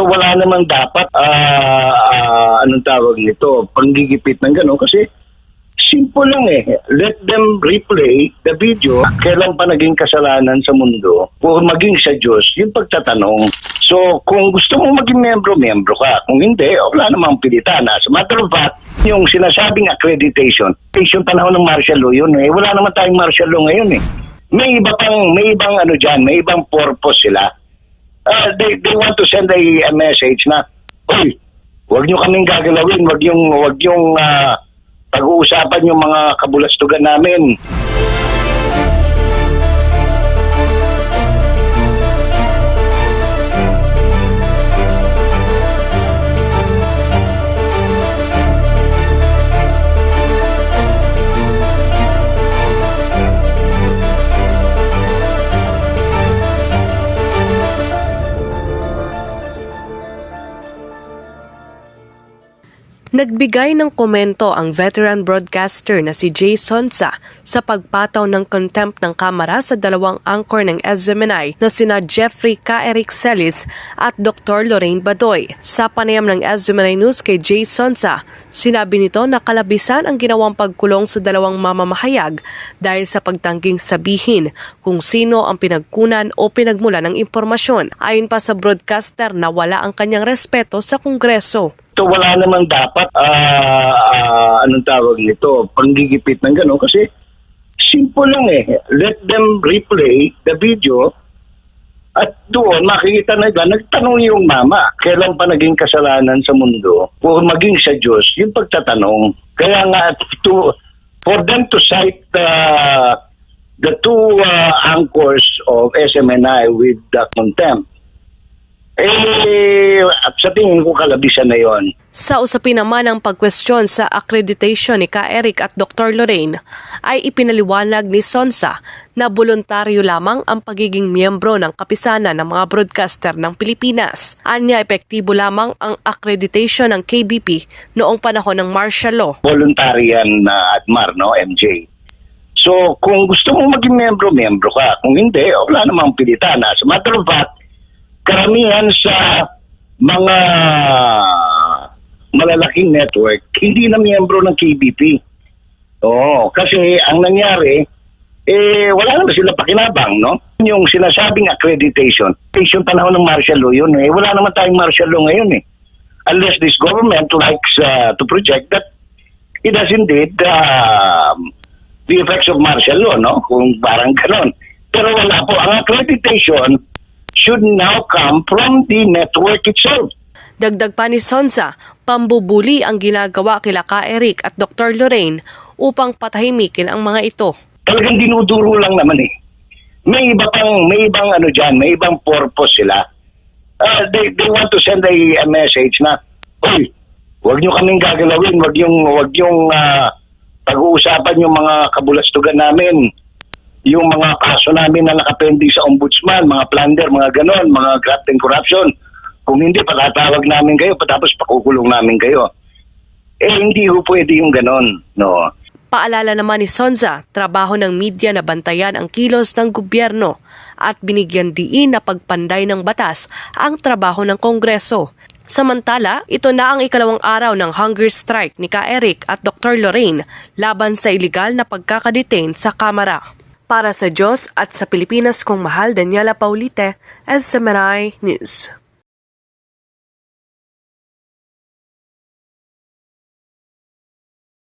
So wala namang dapat anong tawag nito, panggigipit ng gano'n kasi simple lang eh. Let them replay the video. Kailan pa naging kasalanan sa mundo o maging sa Diyos yung pagtatanong. So kung gusto mong maging membro ka. Kung hindi, wala namang pilitan. As a matter of fact, yung sinasabing accreditation, yung panahon ng martial law yun eh. Wala naman tayong martial law ngayon eh. May ibang ano dyan, may ibang purpose sila. They want to send a message na, "Uy, wag nyo kaming gagalawin, wag yung pag-uusapan yung mga kabulastugan namin." Nagbigay ng komento ang veteran broadcaster na si Jay Sonsa sa pagpataw ng contempt ng Kamara sa dalawang anchor ng SMNI na sina Jeffrey K. Eric Celis at Dr. Lorraine Badoy. Sa panayam ng SMNI News kay Jay Sonsa, sinabi nito na kalabisan ang ginawang pagkulong sa dalawang mamamahayag dahil sa pagtangging sabihin kung sino ang pinagkunan o pinagmula ng impormasyon. Ayon pa sa broadcaster na wala ang kanyang respeto sa Kongreso. So wala namang dapat anong tawag nito, panggigipit ng gano'n kasi simple lang eh. Let them replay the video at doon makikita na nagtanong yung mama, kailan pa naging kasalanan sa mundo o maging sa Diyos yung pagtatanong. Kaya nga for them to cite the two anchors of SMNI with the contempt, sa tingin ko kalabisan na yon. Sa usapin naman ng pagkwestiyon sa accreditation ni Ka Eric at Dr. Lorraine, ay ipinaliwanag ni Sonsa na voluntaryo lamang ang pagiging miyembro ng kapisanan ng mga broadcaster ng Pilipinas. Anya, epektibo lamang ang accreditation ng KBP noong panahon ng martial law. Voluntary yan na Admar, no, MJ? So kung gusto mong maging miyembro ka. Kung hindi, wala namang pilitan. As a matter of fact, karamihan sa mga malalaking network, hindi na miyembro ng KBP. Oo, kasi ang nangyari, wala naman sila pakinabang, no? Yung sinasabing accreditation, yung panahon ng martial law yun eh. Wala naman tayong martial law ngayon eh. Unless this government likes to project that it has indeed the effects of martial law, no? Kung parang ganon. Pero wala po. Ang accreditation should now come from the network itself. Dagdag pa ni Sonsa, pambubuli ang ginagawa kila Ka Eric at Dr. Lorraine upang patahimikin ang mga ito. Talagang dinuduro lang naman eh. May ibang ano diyan, may ibang purpose sila. They want to send a message na, "Uy, wag nyo kaming gagalawin, wag yung pag-uusapan yung mga kabulastugan namin. Yung mga kaso namin na nakapending sa ombudsman, mga plunder, mga ganon, mga graft and corruption. Kung hindi, patatawag namin kayo, patapos pakukulong namin kayo." Hindi ho pwede yung ganon, no? Paalala naman ni Sonsa, trabaho ng media na bantayan ang kilos ng gobyerno at binigyan diin na pagpanday ng batas ang trabaho ng Kongreso. Samantala, ito na ang ikalawang araw ng hunger strike ni Ka Eric at Dr. Lorraine laban sa iligal na pagkakadetain sa Kamara. Para sa Diyos at sa Pilipinas kong mahal, Daniela Paulite, SMNI News.